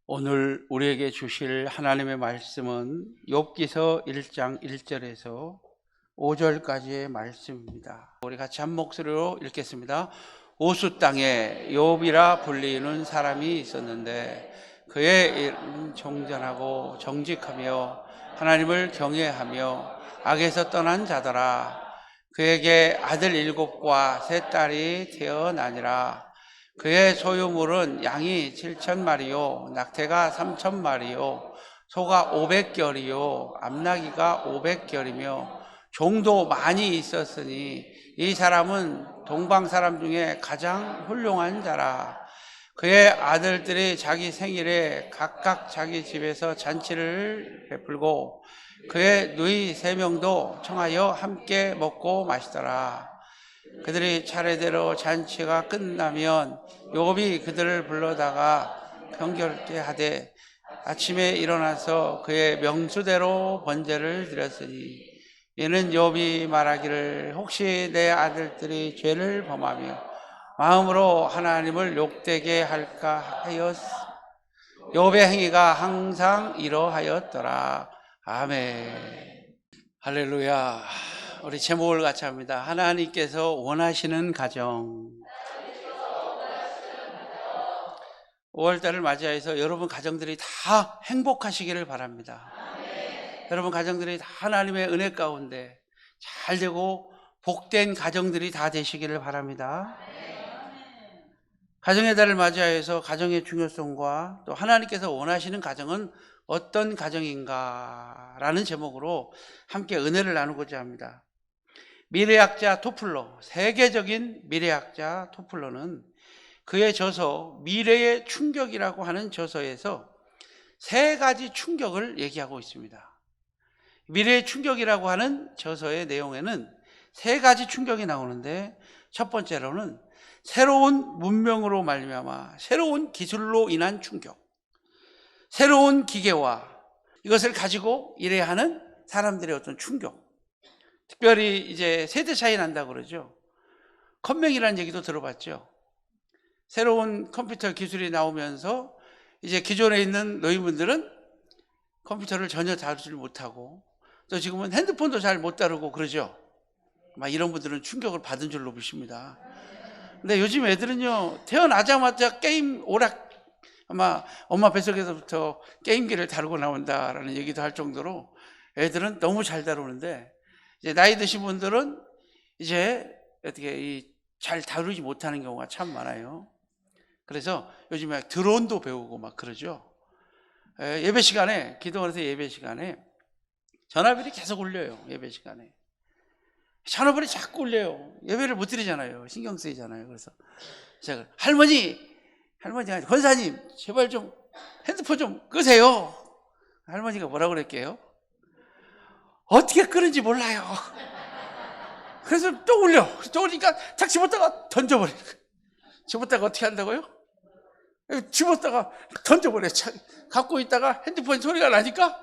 오늘 우리에게 주실 하나님의 말씀은 욥기서 1장 1절에서 5절까지의 말씀입니다. 우리 같이 한 목소리로 읽겠습니다. 오수 땅에 욥이라 불리는 사람이 있었는데 그의 이름은 정전하고 정직하며 하나님을 경외하며 악에서 떠난 자더라. 그에게 아들 7과 3딸이 태어나니라. 그의 소유물은 양이 7,000마리요 낙태가 3,000마리요 소가 500결이요 암나귀가 500결이며 종도 많이 있었으니 이 사람은 동방 사람 중에 가장 훌륭한 자라. 그의 아들들이 자기 생일에 각각 자기 집에서 잔치를 베풀고 그의 누이 3명도 청하여 함께 먹고 마시더라. 그들이 차례대로 잔치가 끝나면 욥이 그들을 불러다가 경결케 하되 아침에 일어나서 그의 명수대로 번제를 드렸으니 이는 욥이 말하기를 혹시 내 아들들이 죄를 범하며 마음으로 하나님을 욕되게 할까 하였. 욥의 행위가 항상 이러하였더라. 아멘. 할렐루야. 우리 제목을 같이 합니다. 하나님께서 원하시는 가정. 5월달을 맞이해서 여러분 가정들이 다 행복하시기를 바랍니다. 여러분 가정들이 다 하나님의 은혜 가운데 잘 되고 복된 가정들이 다 되시기를 바랍니다. 가정의 달을 맞이해서 가정의 중요성과 또 하나님께서 원하시는 가정은 어떤 가정인가 라는 제목으로 함께 은혜를 나누고자 합니다. 미래학자 토플러, 세계적인 미래학자 토플러는 그의 저서 미래의 충격이라고 하는 저서에서 3가지 충격을 얘기하고 있습니다. 미래의 충격이라고 하는 저서의 내용에는 3가지 충격이 나오는데, 첫 번째로는 새로운 문명으로 말미암아 새로운 기술로 인한 충격, 새로운 기계와 이것을 가지고 일해야 하는 사람들의 어떤 충격, 특별히 이제 세대 차이 난다고 그러죠. 컴맹이라는 얘기도 들어봤죠. 새로운 컴퓨터 기술이 나오면서 이제 기존에 있는 노인분들은 컴퓨터를 전혀 다루지 못하고 또 지금은 핸드폰도 잘 못 다루고 그러죠. 막 이런 분들은 충격을 받은 줄로 보십니다. 근데 요즘 애들은요, 태어나자마자 게임 오락, 아마 엄마 뱃속에서부터 게임기를 다루고 나온다라는 얘기도 할 정도로 애들은 너무 잘 다루는데, 이제 나이 드신 분들은 이제 어떻게 잘 다루지 못하는 경우가 참 많아요. 그래서 요즘에 드론도 배우고 막 그러죠. 예배 시간에, 기도원에서 예배 시간에 전화벨이 계속 울려요. 예배 시간에 전화벨이 자꾸 울려요. 예배를 못 드리잖아요. 신경 쓰이잖아요. 그래서 제가 할머니가 권사님 제발 좀 핸드폰 좀 끄세요. 할머니가 뭐라고 그랬게요? 어떻게 끄는지 몰라요. 그래서 또 울려. 또 오니까 탁 집었다가 던져버려. 집었다가 어떻게 한다고요? 집었다가 던져버려. 갖고 있다가 핸드폰 소리가 나니까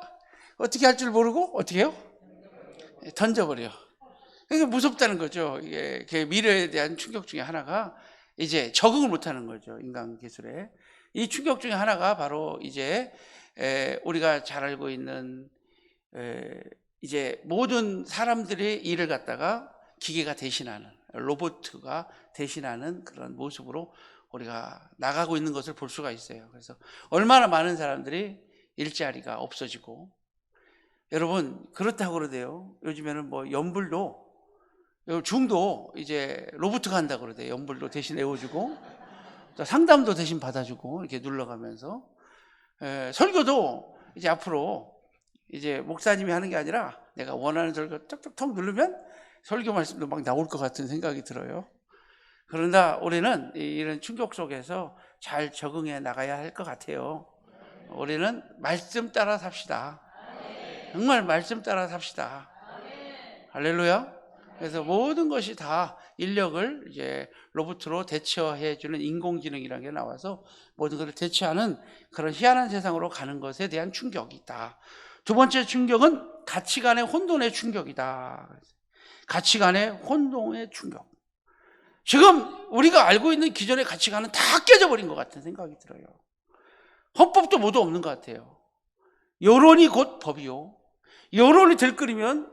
어떻게 할 줄 모르고 어떻게 해요? 던져버려. 그러니까 무섭다는 거죠. 이게 미래에 대한 충격 중에 하나가 이제 적응을 못하는 거죠. 인간 기술에. 이 충격 중에 하나가 바로 이제 우리가 잘 알고 있는 이제 모든 사람들의 일을 갖다가 기계가 대신하는, 로봇가 대신하는 그런 모습으로 우리가 나가고 있는 것을 볼 수가 있어요. 그래서 얼마나 많은 사람들이 일자리가 없어지고, 여러분 그렇다고 그러대요. 요즘에는 뭐 연불도, 중도 이제 로봇가 한다고 그러대요. 연불도 대신 외워주고 상담도 대신 받아주고 이렇게 눌러가면서, 설교도 이제 앞으로 이제 목사님이 하는 게 아니라 내가 원하는 설교 톡톡톡 누르면 설교 말씀도 막 나올 것 같은 생각이 들어요. 그러나 우리는 이런 충격 속에서 잘 적응해 나가야 할 것 같아요. 우리는 말씀 따라 삽시다. 정말 말씀 따라 삽시다. 할렐루야. 그래서 모든 것이 다 인력을 이제 로봇으로 대처해주는 인공지능이라는 게 나와서 모든 것을 대체하는 그런 희한한 세상으로 가는 것에 대한 충격이 있다. 두 번째 충격은 가치관의 혼돈의 충격이다. 가치관의 혼돈의 충격. 지금 우리가 알고 있는 기존의 가치관은 다 깨져버린 것 같은 생각이 들어요. 헌법도 모두 없는 것 같아요. 여론이 곧 법이요. 여론이 들끓이면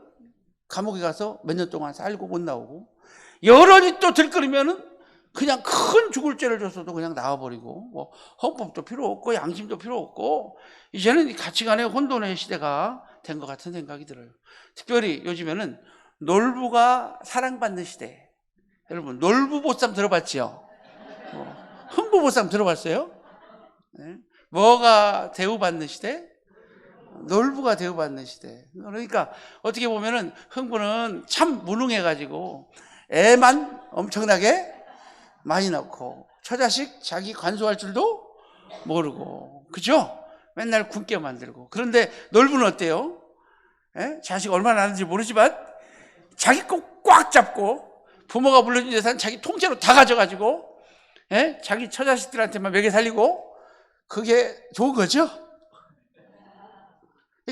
감옥에 가서 몇 년 동안 살고 못 나오고, 여론이 또 들끓이면은 그냥 큰 죽을 죄를 줬어도 그냥 나와버리고, 뭐 헌법도 필요 없고 양심도 필요 없고, 이제는 가치관의 혼돈의 시대가 된 것 같은 생각이 들어요. 특별히 요즘에는 놀부가 사랑받는 시대. 여러분 놀부보쌈 들어봤지요? 흥부보쌈 들어봤어요? 네? 뭐가 대우받는 시대? 놀부가 대우받는 시대. 그러니까 어떻게 보면은 흥부는 참 무능해가지고 애만 엄청나게 많이 낳고 처자식 자기 관소할 줄도 모르고, 그죠? 맨날 굶게 만들고. 그런데 놀부는 어때요? 자식 얼마나 낳는지 모르지만 자기 꼭 꽉 잡고 부모가 물려준 재산 자기 통째로 다 가져가지고 자기 처자식들한테만 먹여 살리고, 그게 좋은 거죠?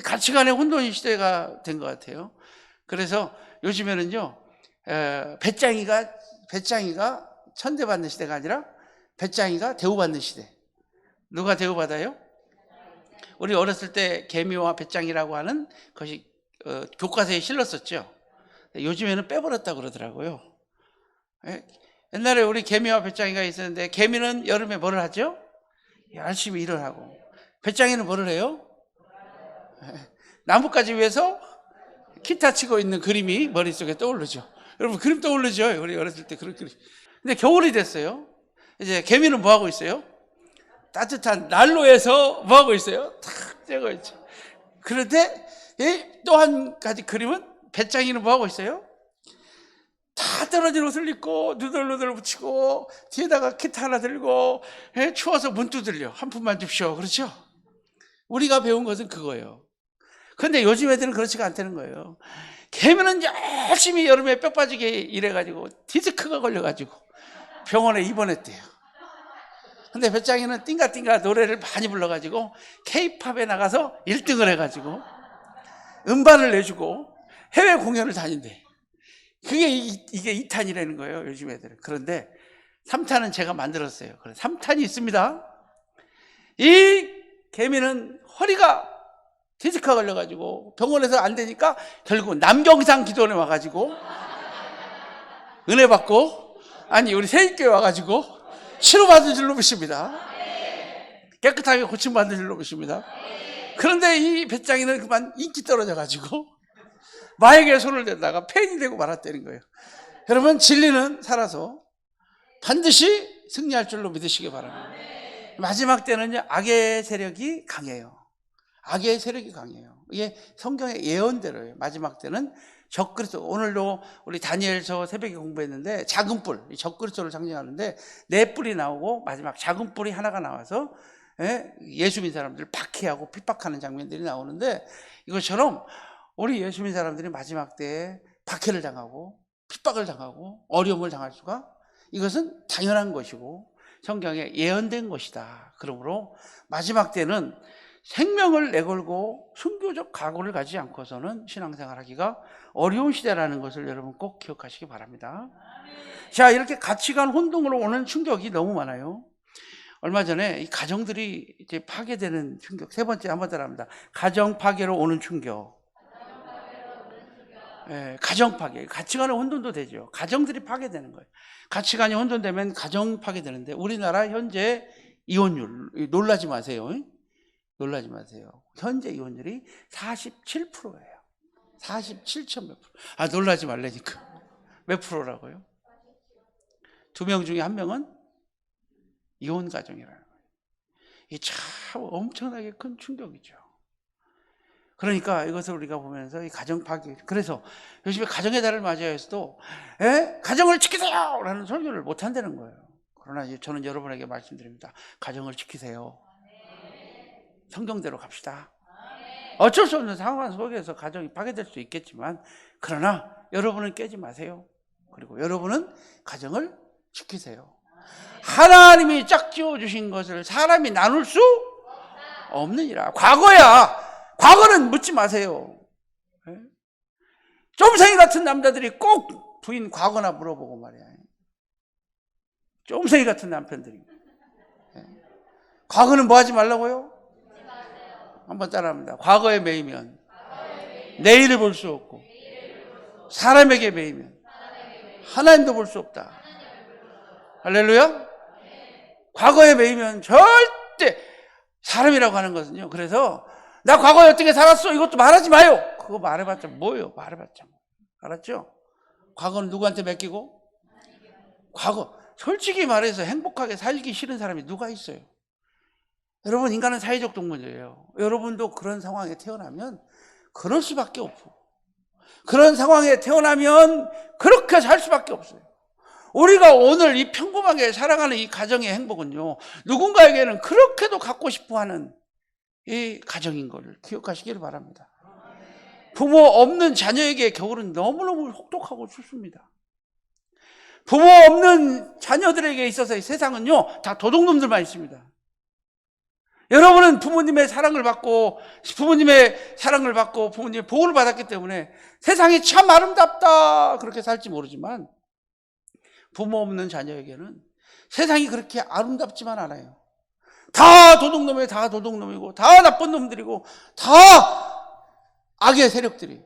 가치관의 혼돈의 시대가 된 것 같아요. 그래서 요즘에는요, 배짱이가 천대받는 시대가 아니라 배짱이가 대우받는 시대. 누가 대우받아요? 우리 어렸을 때 개미와 배짱이라고 하는 것이 교과서에 실렸었죠. 요즘에는 빼버렸다고 그러더라고요. 옛날에 우리 개미와 배짱이가 있었는데, 개미는 여름에 뭐를 하죠? 열심히 일을 하고, 배짱이는 뭐를 해요? 나뭇가지 위에서 기타 치고 있는 그림이 머릿속에 떠오르죠. 여러분 그림 떠오르죠? 우리 어렸을 때 그런 그림. 근데 겨울이 됐어요. 이제 개미는 뭐 하고 있어요? 따뜻한 난로에서 뭐 하고 있어요? 탁 쬐고 있죠. 그런데 또 한 가지 그림은, 배짱이는 뭐 하고 있어요? 다 떨어진 옷을 입고 누들누들 붙이고 뒤에다가 기타 하나 들고, 추워서 문 두들려. 한 푼만 줍시오. 그렇죠? 우리가 배운 것은 그거예요. 근데 요즘 애들은 그렇지가 않다는 거예요. 개미는 열심히 여름에 뼈 빠지게 일해가지고 디스크가 걸려가지고 병원에 입원했대요. 근데 배짱이는 띵가띵가 노래를 많이 불러가지고 K-팝에 나가서 1등을 해가지고 음반을 내주고 해외 공연을 다닌대. 그게 이게 2탄이라는 거예요, 요즘 애들은. 그런데 3탄은 제가 만들었어요. 그래서 3탄이 있습니다. 이 개미는 허리가 디스크가 걸려가지고 병원에서 안 되니까 결국 남경상 기도원에 와가지고 은혜 받고, 아니 우리 세입교회 와가지고 치료받은 줄로 믿습니다. 깨끗하게 고침받은 줄로 믿습니다. 그런데 이 배짱이는 그만 인기 떨어져가지고 마에게 손을 대다가 폐인이 되고 말았다는 거예요. 여러분 진리는 살아서 반드시 승리할 줄로 믿으시기 바랍니다. 마지막 때는요, 악의 세력이 강해요. 악의 세력이 강해요. 이게 성경의 예언대로예요. 마지막 때는 적그리스도. 오늘도 우리 다니엘서 새벽에 공부했는데 작은 뿔, 적그리스도를 상징하는데 네 뿔이 나오고 마지막 작은 뿔이 하나가 나와서 예수 믿는 사람들을 박해하고 핍박하는 장면들이 나오는데, 이것처럼 우리 예수 믿는 사람들이 마지막 때에 박해를 당하고 핍박을 당하고 어려움을 당할 수가, 이것은 당연한 것이고 성경에 예언된 것이다. 그러므로 마지막 때는 생명을 내걸고 순교적 각오를 가지지 않고서는 신앙생활하기가 어려운 시대라는 것을 여러분 꼭 기억하시기 바랍니다. 자, 이렇게 가치관 혼동으로 오는 충격이 너무 많아요. 얼마 전에 이 가정들이 이제 파괴되는 충격, 세 번째 한번 따라합니다. 가정 파괴로 오는 충격. 가정 파괴, 가치관의 혼돈도 되죠. 가정들이 파괴되는 거예요. 가치관이 혼돈되면 가정 파괴되는데, 우리나라 현재 이혼율, 놀라지 마세요. 놀라지 마세요. 현재 이혼율이 47%예요. 47점 몇 프로. 아, 놀라지 말라니까. 몇 프로라고요? 2명 중에 1명은 이혼 가정이라는 거예요. 이게 참 엄청나게 큰 충격이죠. 그러니까 이것을 우리가 보면서 이 가정 파괴, 그래서 요즘에 가정의 달을 맞이해서도 가정을 지키세요! 라는 설교를 못 한다는 거예요. 그러나 저는 여러분에게 말씀드립니다. 가정을 지키세요. 성경대로 갑시다. 어쩔 수 없는 상황 속에서 가정이 파괴될 수 있겠지만, 그러나 여러분은 깨지 마세요. 그리고 여러분은 가정을 지키세요. 하나님이 짝지어 주신 것을 사람이 나눌 수 없느니라. 과거야. 과거는 묻지 마세요. 쫌생이 같은 남자들이 꼭 부인 과거나 물어보고 말이야. 쫌생이 같은 남편들이. 과거는 뭐 하지 말라고요? 한번 따라합니다. 과거에 매이면 내일을 볼 수 없고, 사람에게 매이면 하나님도 볼 수 없다. 할렐루야? 과거에 매이면 절대, 사람이라고 하는 것은요, 그래서 나 과거에 어떻게 살았어, 이것도 말하지 마요. 그거 말해봤자 뭐예요? 말해봤자 뭐. 알았죠? 과거는 누구한테 맡기고? 과거, 솔직히 말해서 행복하게 살기 싫은 사람이 누가 있어요? 여러분, 인간은 사회적 동물이에요. 여러분도 그런 상황에 태어나면 그럴 수밖에 없고, 그런 상황에 태어나면 그렇게 살 수밖에 없어요. 우리가 오늘 이 평범하게 살아가는 이 가정의 행복은요, 누군가에게는 그렇게도 갖고 싶어하는 이 가정인 것을 기억하시기를 바랍니다. 부모 없는 자녀에게 겨울은 너무너무 혹독하고 춥습니다. 부모 없는 자녀들에게 있어서 세상은요, 다 도둑놈들만 있습니다. 여러분은 부모님의 사랑을 받고 부모님의 보호를 받았기 때문에 세상이 참 아름답다 그렇게 살지 모르지만, 부모 없는 자녀에게는 세상이 그렇게 아름답지만 않아요. 다 도둑놈이에요. 다 도둑놈이고, 다 나쁜 놈들이고, 다 악의 세력들이에요.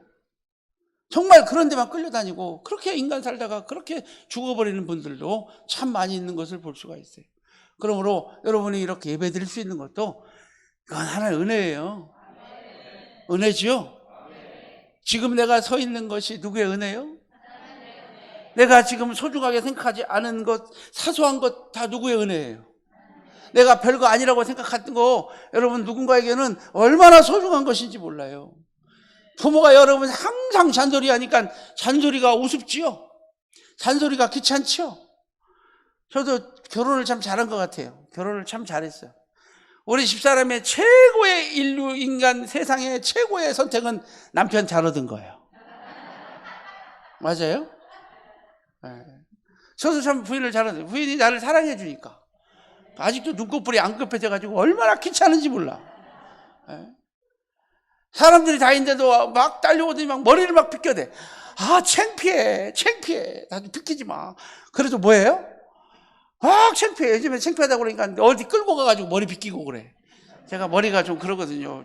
정말 그런 데만 끌려다니고, 그렇게 인간 살다가 그렇게 죽어버리는 분들도 참 많이 있는 것을 볼 수가 있어요. 그러므로 여러분이 이렇게 예배 드릴 수 있는 것도 그건 하나의 은혜예요. 은혜지요? 지금 내가 서 있는 것이 누구의 은혜요? 내가 지금 소중하게 생각하지 않은 것, 사소한 것 다 누구의 은혜예요? 내가 별거 아니라고 생각했던 거, 여러분 누군가에게는 얼마나 소중한 것인지 몰라요. 부모가 여러분 항상 잔소리 하니까 잔소리가 우습지요? 잔소리가 귀찮지요? 저도 결혼을 참 잘한 것 같아요. 결혼을 참 잘했어요. 우리 집사람의 최고의 인간 세상의 최고의 선택은 남편 잘 얻은 거예요. 맞아요? 네. 저도 참 부인을 잘 얻어요. 부인이 나를 사랑해 주니까. 아직도 눈꺼풀이 안 급해져가지고 얼마나 귀찮은지 몰라. 네. 사람들이 다 있는데도 막 딸려오더니 막 머리를 막 빗겨대. 아, 창피해. 나도 빗기지 마. 그래도 뭐예요? 막 창피해. 요즘에 창피하다고 그러니까 어디 끌고 가가지고 머리 빗기고 그래. 제가 머리가 좀 그러거든요.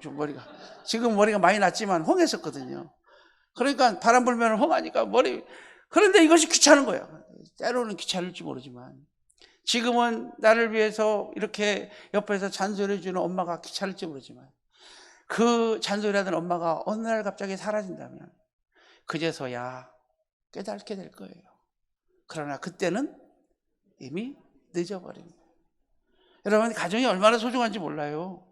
지금 머리가 많이 났지만 홍했었거든요. 그러니까 바람 불면 홍하니까 그런데 이것이 귀찮은 거예요. 때로는 귀찮을지 모르지만, 지금은 나를 위해서 이렇게 옆에서 잔소리해주는 엄마가 귀찮을지 모르지만, 그 잔소리하던 엄마가 어느 날 갑자기 사라진다면 그제서야 깨닫게 될 거예요. 그러나 그때는 이미 늦어버립니다. 여러분, 가정이 얼마나 소중한지 몰라요.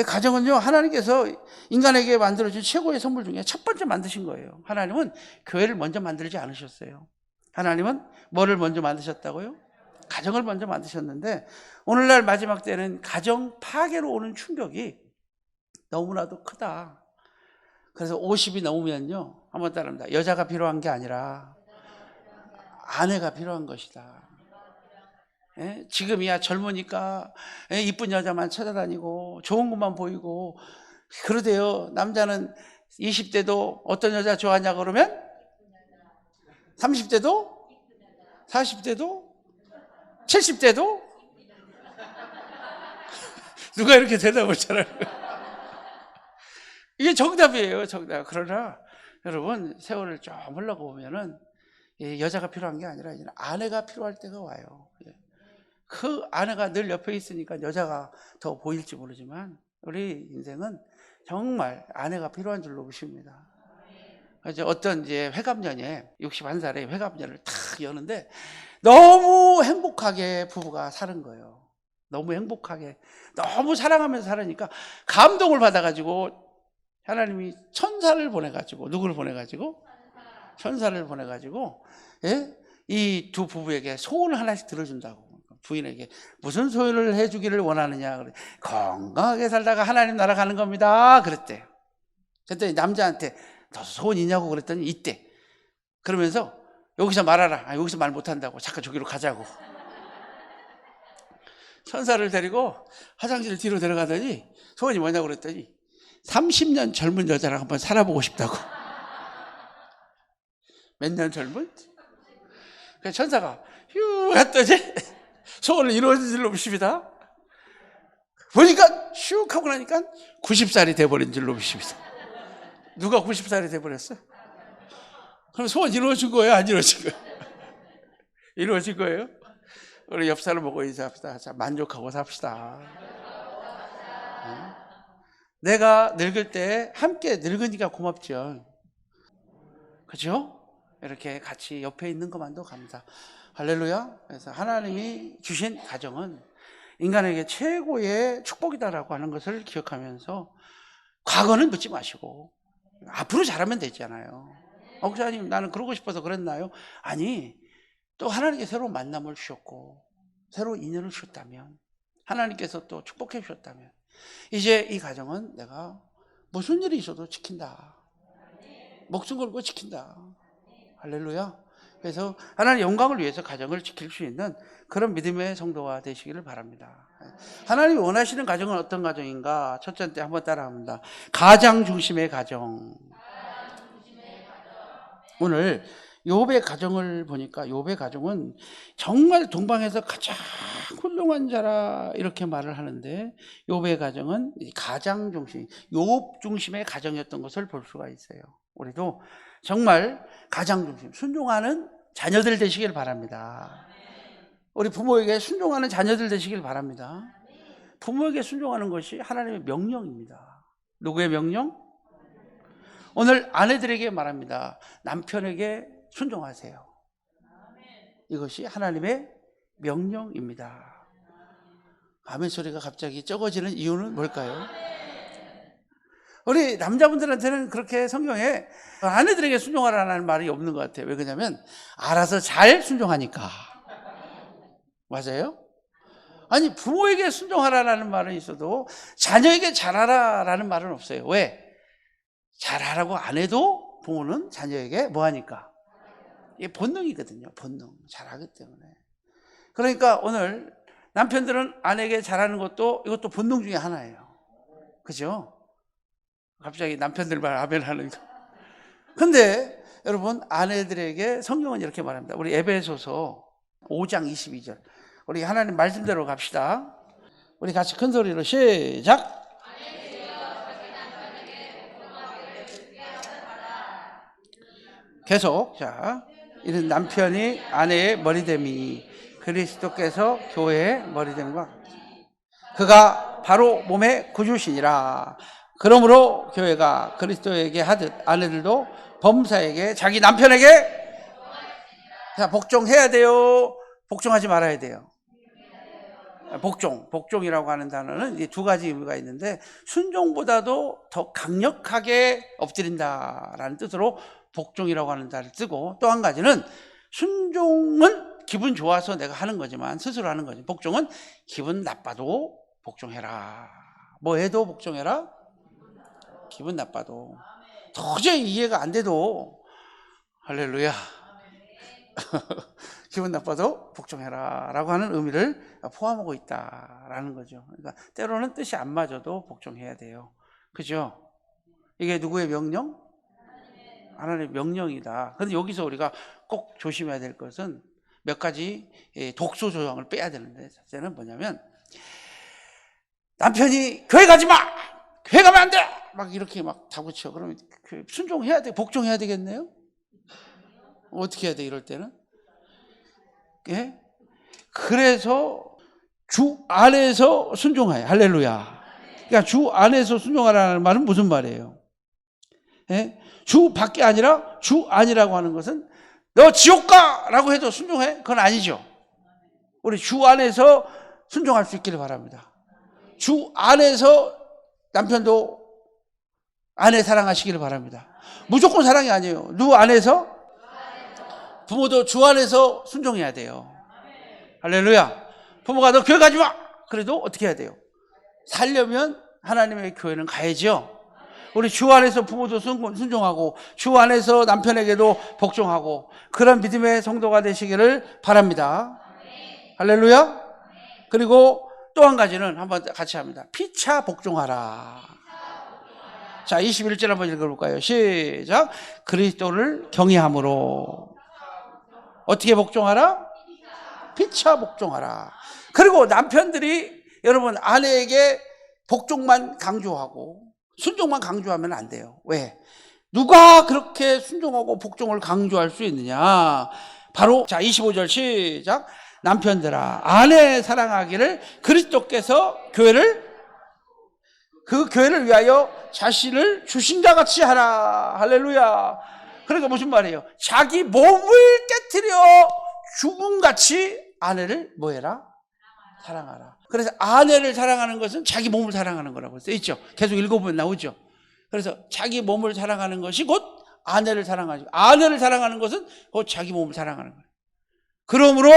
가정은요, 하나님께서 인간에게 만들어준 최고의 선물 중에 첫 번째 만드신 거예요. 하나님은 교회를 먼저 만들지 않으셨어요. 하나님은 뭐를 먼저 만드셨다고요? 가정을 먼저 만드셨는데, 오늘날 마지막 때는 가정 파괴로 오는 충격이 너무나도 크다. 그래서 50이 넘으면요, 한번 따라합니다. 여자가 필요한 게 아니라 아내가 필요한 것이다. 예? 지금이야 젊으니까 이쁜 여자만 찾아다니고 좋은 것만 보이고 그러대요. 남자는 20대도 어떤 여자 좋아하냐 그러면 30대도 40대도 70대도 누가 이렇게 대답을 잘하는 거예요? 이게 정답이에요, 정답. 그러나 여러분, 세월을 좀 흘러가 보면은 여자가 필요한 게 아니라 이제 아내가 필요할 때가 와요. 그 아내가 늘 옆에 있으니까 여자가 더 보일지 모르지만, 우리 인생은 정말 아내가 필요한 줄로 보십니다. 그래서 어떤 이제 회갑년에 61살에 회갑년을 탁 여는데 너무 행복하게 부부가 사는 거예요. 너무 행복하게, 너무 사랑하면서 살으니까 감동을 받아가지고 하나님이 천사를 보내가지고, 누구를 보내가지고? 천사를 보내가지고, 예? 이 두 부부에게 소원을 하나씩 들어준다고. 부인에게 무슨 소원을 해주기를 원하느냐. 그래. 건강하게 살다가 하나님 나라 가는 겁니다. 그랬대. 그랬더니 남자한테 너 소원 있냐고 그랬더니 있대. 그러면서 여기서 말하라. 여기서 말 못한다고. 잠깐 저기로 가자고. 천사를 데리고 화장실 뒤로 들어가더니 소원이 뭐냐고 그랬더니 30년 젊은 여자랑 한번 살아보고 싶다고. 몇 년 젊은? 그래서 천사가 휴 했더니 소원을 이루어진 줄로 보십니다. 보니까 슉 하고 나니까 90살이 돼버린 줄 놈이십니다. 누가 90살이 돼버렸어? 그럼 소원 이루어진 거예요? 안 이루어진 거예요? 이루어진 거예요? 우리 옆 사람 보고 인사합시다. 자, 만족하고 삽시다. 내가 늙을 때 함께 늙으니까 고맙죠. 그죠? 이렇게 같이 옆에 있는 것만도 감사. 할렐루야. 그래서 하나님이 주신 가정은 인간에게 최고의 축복이다라고 하는 것을 기억하면서 과거는 묻지 마시고 앞으로 잘하면 되잖아요. 목사님, 나는 그러고 싶어서 그랬나요? 아니, 또 하나님께 새로운 만남을 주셨고 새로운 인연을 주셨다면, 하나님께서 또 축복해 주셨다면, 이제 이 가정은 내가 무슨 일이 있어도 지킨다. 목숨 걸고 지킨다. 할렐루야. 그래서 하나님 영광을 위해서 가정을 지킬 수 있는 그런 믿음의 성도가 되시기를 바랍니다. 하나님이 원하시는 가정은 어떤 가정인가? 첫 번째 한번 따라합니다. 가장 중심의 가정. 오늘 욥의 가정을 보니까 욥의 가정은 정말 동방에서 가장 훌륭한 자라 이렇게 말을 하는데, 욥의 가정은 가장 중심, 욥 중심의 가정이었던 것을 볼 수가 있어요. 우리도 정말 가장 중심, 순종하는 자녀들 되시길 바랍니다. 우리 부모에게 순종하는 자녀들 되시길 바랍니다. 부모에게 순종하는 것이 하나님의 명령입니다. 누구의 명령? 오늘 아내들에게 말합니다. 남편에게 순종하세요. 이것이 하나님의 명령입니다. 아멘 소리가 갑자기 적어지는 이유는 뭘까요? 우리 남자분들한테는 그렇게 성경에 아내들에게 순종하라는 말이 없는 것 같아요. 왜 그러냐면 알아서 잘 순종하니까. 맞아요? 아니, 부모에게 순종하라는 말은 있어도 자녀에게 잘하라라는 말은 없어요. 왜? 잘하라고 안 해도 부모는 자녀에게 뭐 하니까? 이게 본능이거든요. 본능. 잘하기 때문에. 그러니까 오늘 남편들은 아내에게 잘하는 것도 이것도 본능 중에 하나예요. 그죠? 갑자기 남편들 말 아멘 하는 거. 근데 여러분, 아내들에게 성경은 이렇게 말합니다. 우리 에베소서 5장 22절. 우리 하나님 말씀대로 갑시다. 우리 같이 큰 소리로 시작. 계속. 자, 이는 남편이 아내의 머리됨이 그리스도께서 교회의 머리됨과 그가 바로 몸의 구주시니라. 그러므로 교회가 그리스도에게 하듯 아내들도 범사에게, 자기 남편에게, 자, 복종해야 돼요? 복종하지 말아야 돼요? 복종이라고 하는 단어는 이제 두 가지 의미가 있는데, 순종보다도 더 강력하게 엎드린다라는 뜻으로 복종이라고 하는 단어를 쓰고, 또 한 가지는 순종은 기분 좋아서 내가 하는 거지만 스스로 하는 거지, 복종은 기분 나빠도 복종해라. 뭐 해도 복종해라? 기분 나빠도, 도저히 이해가 안 돼도, 할렐루야, 기분 나빠도 복종해라 라고 하는 의미를 포함하고 있다라는 거죠. 그러니까 때로는 뜻이 안 맞아도 복종해야 돼요. 그죠? 이게 누구의 명령? 하나님의 명령이다. 그런데 여기서 우리가 꼭 조심해야 될 것은 몇 가지 독소 조항을 빼야 되는데, 첫째는 뭐냐면, 남편이 교회 가지 마! 교회 가면 안 돼! 막 이렇게 막 다구쳐. 그러면 순종해야 돼? 복종해야 되겠네요? 어떻게 해야 돼, 이럴 때는? 예? 그래서 주 안에서 순종하여. 할렐루야. 그러니까 주 안에서 순종하라는 말은 무슨 말이에요? 예? 주 밖에 아니라 주 안이라고 하는 것은 너 지옥 가라고 해도 순종해? 그건 아니죠. 우리 주 안에서 순종할 수 있기를 바랍니다. 주 안에서 남편도 아내 사랑하시기를 바랍니다. 무조건 사랑이 아니에요. 누구 안에서? 부모도 주 안에서 순종해야 돼요. 할렐루야. 부모가 너 교회 가지 마! 그래도 어떻게 해야 돼요? 살려면 하나님의 교회는 가야죠. 우리 주 안에서 부모도 순종하고 주 안에서 남편에게도 복종하고 그런 믿음의 성도가 되시기를 바랍니다. 할렐루야. 그리고 또 한 가지는 한번 같이 합니다. 피차 복종하라. 자, 21절 한번 읽어볼까요? 시작. 그리스도를 경외함으로 어떻게 복종하라? 피차 복종하라. 그리고 남편들이 여러분, 아내에게 복종만 강조하고 순종만 강조하면 안 돼요. 왜? 누가 그렇게 순종하고 복종을 강조할 수 있느냐? 바로 자 25절 시작. 남편들아 아내 사랑하기를 그리스도께서 그 교회를 위하여 자신을 주신 자 같이 하라. 할렐루야. 그러니까 무슨 말이에요? 자기 몸을 깨트려 죽음같이 아내를 뭐해라? 사랑하라. 그래서 아내를 사랑하는 것은 자기 몸을 사랑하는 거라고 써있죠. 계속 읽어보면 나오죠. 그래서 자기 몸을 사랑하는 것이 곧 아내를 사랑하죠. 아내를 사랑하는 것은 곧 자기 몸을 사랑하는 거예요. 그러므로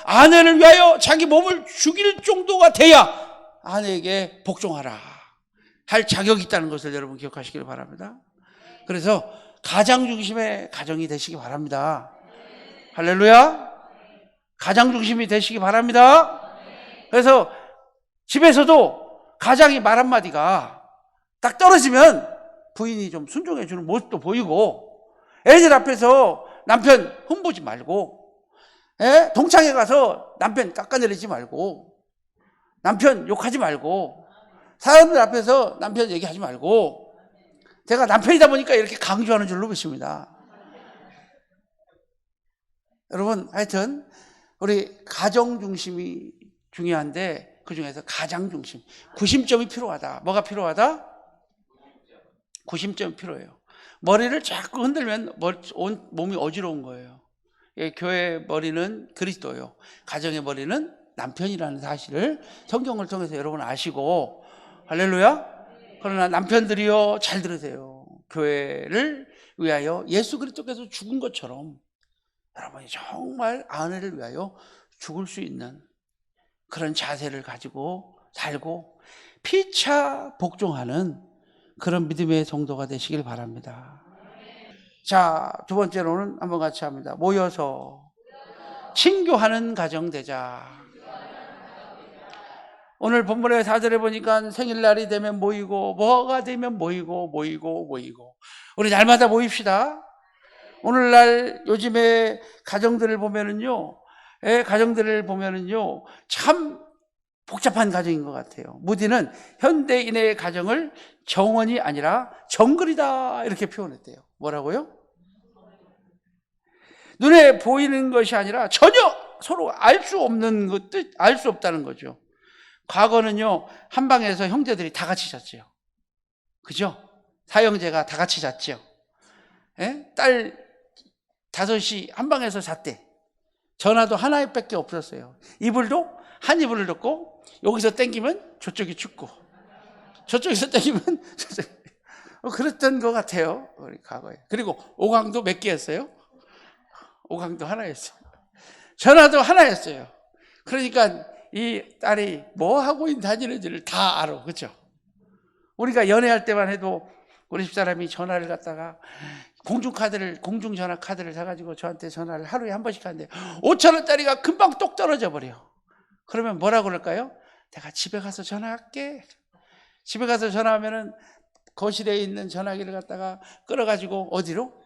아내를 위하여 자기 몸을 죽일 정도가 돼야 아내에게 복종하라 할 자격이 있다는 것을 여러분 기억하시길 바랍니다. 그래서 가장 중심의 가정이 되시기 바랍니다. 할렐루야. 가장 중심이 되시기 바랍니다. 그래서 집에서도 가장이 말 한마디가 딱 떨어지면 부인이 좀 순종해 주는 모습도 보이고, 애들 앞에서 남편 흠보지 말고, 동창회 가서 남편 깎아내리지 말고, 남편 욕하지 말고, 사람들 앞에서 남편 얘기하지 말고, 제가 남편이다 보니까 이렇게 강조하는 줄로 믿습니다. 여러분, 하여튼 우리 가정 중심이 중요한데 그 중에서 가장 중심, 구심점이 필요하다. 뭐가 필요하다? 구심점이 필요해요. 머리를 자꾸 흔들면 온 몸이 어지러운 거예요. 교회의 머리는 그리스도요, 가정의 머리는 남편이라는 사실을 성경을 통해서 여러분 아시고, 할렐루야. 그러나 남편들이요, 잘 들으세요. 교회를 위하여 예수 그리스도께서 죽은 것처럼 여러분이 정말 아내를 위하여 죽을 수 있는 그런 자세를 가지고 살고 피차 복종하는 그런 믿음의 성도가 되시길 바랍니다. 자, 두 번째로는 한번 같이 합니다. 모여서 친교하는 가정 되자. 오늘 본문의 4절에 보니까 생일날이 되면 모이고, 뭐가 되면 모이고. 우리 날마다 모입시다. 오늘날 요즘에 가정들을 보면은요, 참 복잡한 가정인 것 같아요. 무디는 현대인의 가정을 정원이 아니라 정글이다 이렇게 표현했대요. 뭐라고요? 눈에 보이는 것이 아니라 전혀 서로 알 수 없는 것도 알 수 없다는 거죠. 과거는요, 한 방에서 형제들이 다 같이 잤죠. 그죠? 사형제가 다 같이 잤죠. 딸 5이 한 방에서 잤대. 전화도 하나밖에 없었어요. 이불도 한 이불을 덮고 여기서 땡기면 저쪽이 춥고 저쪽에서 땡기면 저쪽이 그랬던 것 같아요. 우리 과거에. 그리고 오강도 몇 개였어요? 오강도 하나였어요. 전화도 하나였어요. 그러니까 이 딸이 뭐 하고 다니는지를 다 알아. 그렇죠? 우리가 연애할 때만 해도 우리 집사람이 전화를 갖다가 공중전화 카드를 사가지고 저한테 전화를 하루에 한 번씩 하는데 5,000원짜리가 금방 똑 떨어져 버려. 그러면 뭐라고 그럴까요? 내가 집에 가서 전화할게. 집에 가서 전화하면은 거실에 있는 전화기를 갖다가 끌어가지고 어디로?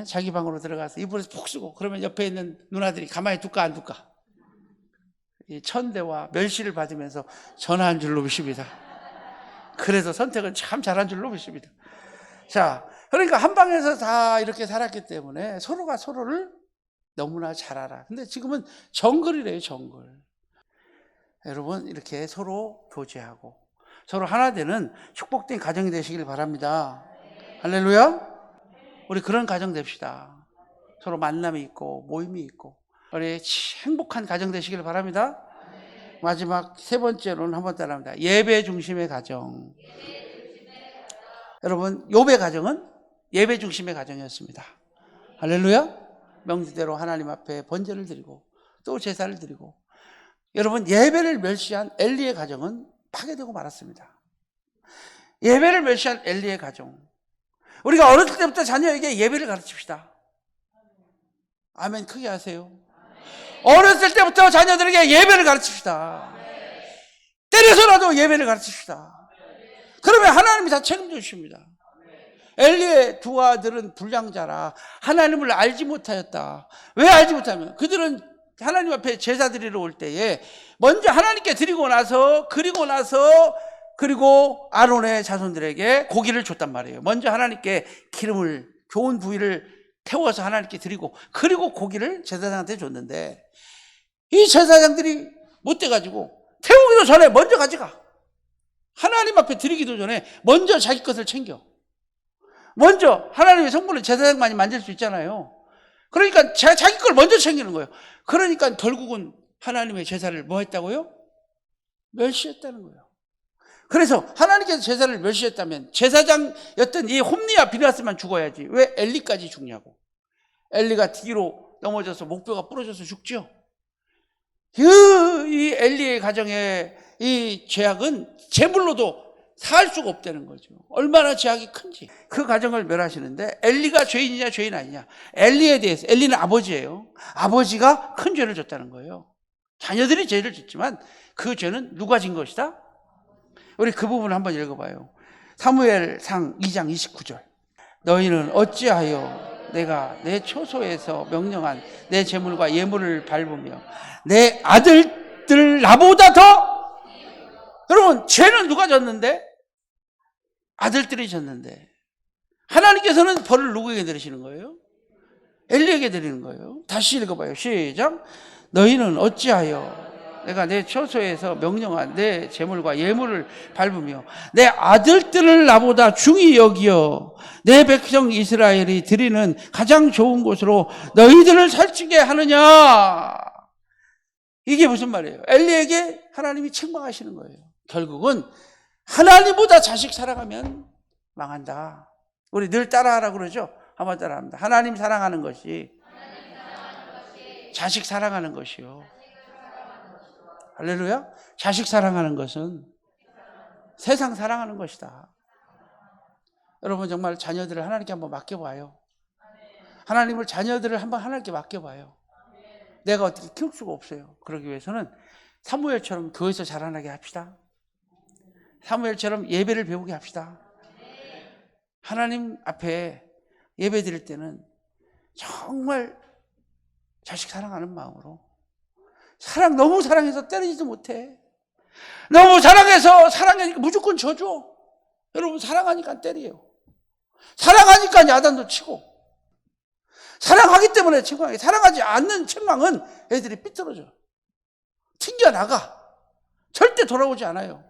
자기 방으로 들어가서 이불에서 푹 쓰고, 그러면 옆에 있는 누나들이 가만히 둘까 안 둘까? 이 천대와 멸시를 받으면서 전화한 줄로 믿습니다. 그래서 선택은 참 잘한 줄로 믿습니다. 자, 그러니까 한 방에서 다 이렇게 살았기 때문에 서로가 서로를 너무나 잘 알아. 근데 지금은 정글이래요, 정글. 여러분, 이렇게 서로 교제하고 서로 하나 되는 축복된 가정이 되시길 바랍니다. 할렐루야. 우리 그런 가정 됩시다. 서로 만남이 있고 모임이 있고 우리 행복한 가정 되시길 바랍니다. 마지막 세 번째로는 한번 따라합니다. 예배 중심의 가정. 여러분, 욥의 가정은 예배 중심의 가정이었습니다. 할렐루야. 명제대로 하나님 앞에 번제를 드리고 또 제사를 드리고, 여러분, 예배를 멸시한 엘리의 가정은 파괴되고 말았습니다. 예배를 멸시한 엘리의 가정, 우리가 어렸을 때부터 자녀에게 예배를 가르칩시다. 아멘 크게 하세요. 어렸을 때부터 자녀들에게 예배를 가르칩시다. 때려서라도 예배를 가르칩시다. 그러면 하나님이 다 책임져 주십니다. 엘리의 두 아들은 불량자라 하나님을 알지 못하였다. 왜 알지 못하면 그들은 하나님 앞에 제사 드리러 올 때에 먼저 하나님께 드리고 나서 그리고 아론의 자손들에게 고기를 줬단 말이에요. 먼저 하나님께 기름을, 좋은 부위를 태워서 하나님께 드리고 그리고 고기를 제사장한테 줬는데, 이 제사장들이 못돼가지고 태우기도 전에 먼저 가져가. 하나님 앞에 드리기도 전에 먼저 자기 것을 챙겨. 먼저 하나님의 성물을 제사장만이 만질 수 있잖아요. 그러니까 자기 걸 먼저 챙기는 거예요. 그러니까 결국은 하나님의 제사를 뭐 했다고요? 멸시했다는 거예요. 그래서 하나님께서 제사를 멸시했다면 제사장이었던 이 홈리와 비나스만 죽어야지 왜 엘리까지 죽냐고. 엘리가 뒤로 넘어져서 목뼈가 부러져서 죽죠. 이 엘리의 가정의 이 죄악은 제물로도 살 수가 없다는 거죠. 얼마나 죄악이 큰지. 그 가정을 멸하시는데 엘리가 죄인이냐 죄인 아니냐. 엘리에 대해서, 엘리는 아버지예요. 아버지가 큰 죄를 졌다는 거예요. 자녀들이 죄를 짓지만 그 죄는 누가 진 것이다? 우리 그 부분을 한번 읽어봐요. 사무엘상 2장 29절. 너희는 어찌하여 내가 내 초소에서 명령한 내 제물과 예물을 밟으며 내 아들들 나보다 더. 여러분, 죄는 누가 졌는데? 아들들이 졌는데. 하나님께서는 벌을 누구에게 내리시는 거예요? 엘리에게 드리는 거예요. 다시 읽어봐요. 시작. 너희는 어찌하여 내가 내 처소에서 명령한 내 제물과 예물을 밟으며 내 아들들을 나보다 중히 여기어 내 백성 이스라엘이 드리는 가장 좋은 곳으로 너희들을 살찌게 하느냐. 이게 무슨 말이에요? 엘리에게 하나님이 책망하시는 거예요. 결국은 하나님보다 자식 사랑하면 망한다. 우리 늘 따라하라고 그러죠? 한번 따라합니다. 하나님 사랑하는 것이 자식 사랑하는 것이요. 할렐루야. 자식 사랑하는 것은 세상 사랑하는 것이다. 여러분, 정말 자녀들을 하나님께 한번 맡겨봐요. 하나님을, 자녀들을 한번 하나님께 맡겨봐요. 내가 어떻게 키울 수가 없어요. 그러기 위해서는 사무엘처럼 교회에서 자라나게 합시다. 사무엘처럼 예배를 배우게 합시다. 하나님 앞에 예배 드릴 때는 정말 자식 사랑하는 마음으로, 너무 사랑해서 때리지도 못해. 너무 사랑해서 사랑하니까 무조건 져줘. 여러분, 사랑하니까 때려요. 사랑하니까 야단도 치고, 사랑하기 때문에 책망해. 사랑하지 않는 책망은 애들이 삐뚤어져, 튕겨나가, 절대 돌아오지 않아요.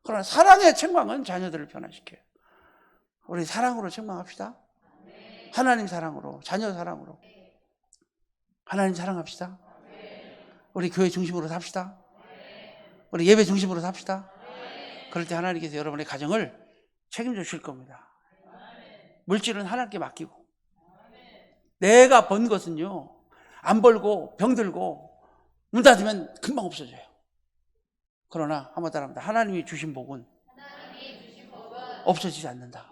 그러나 사랑의 책망은 자녀들을 변화시켜요. 우리 사랑으로 책망합시다. 하나님 사랑으로, 자녀 사랑으로. 하나님 사랑합시다. 우리 교회 중심으로 삽시다. 우리 예배 중심으로 삽시다. 그럴 때 하나님께서 여러분의 가정을 책임져 주실 겁니다. 물질은 하나님께 맡기고, 내가 번 것은요, 안 벌고 병들고 문 닫으면 금방 없어져요. 그러나 한번 따라합니다. 하나님이 주신 복은 없어지지 않는다.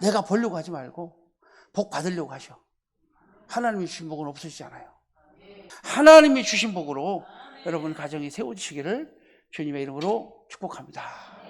내가 벌려고 하지 말고 복 받으려고 하셔. 하나님이 주신 복은 없어지지 않아요. 하나님이 주신 복으로 여러분 가정이 세워지시기를 주님의 이름으로 축복합니다.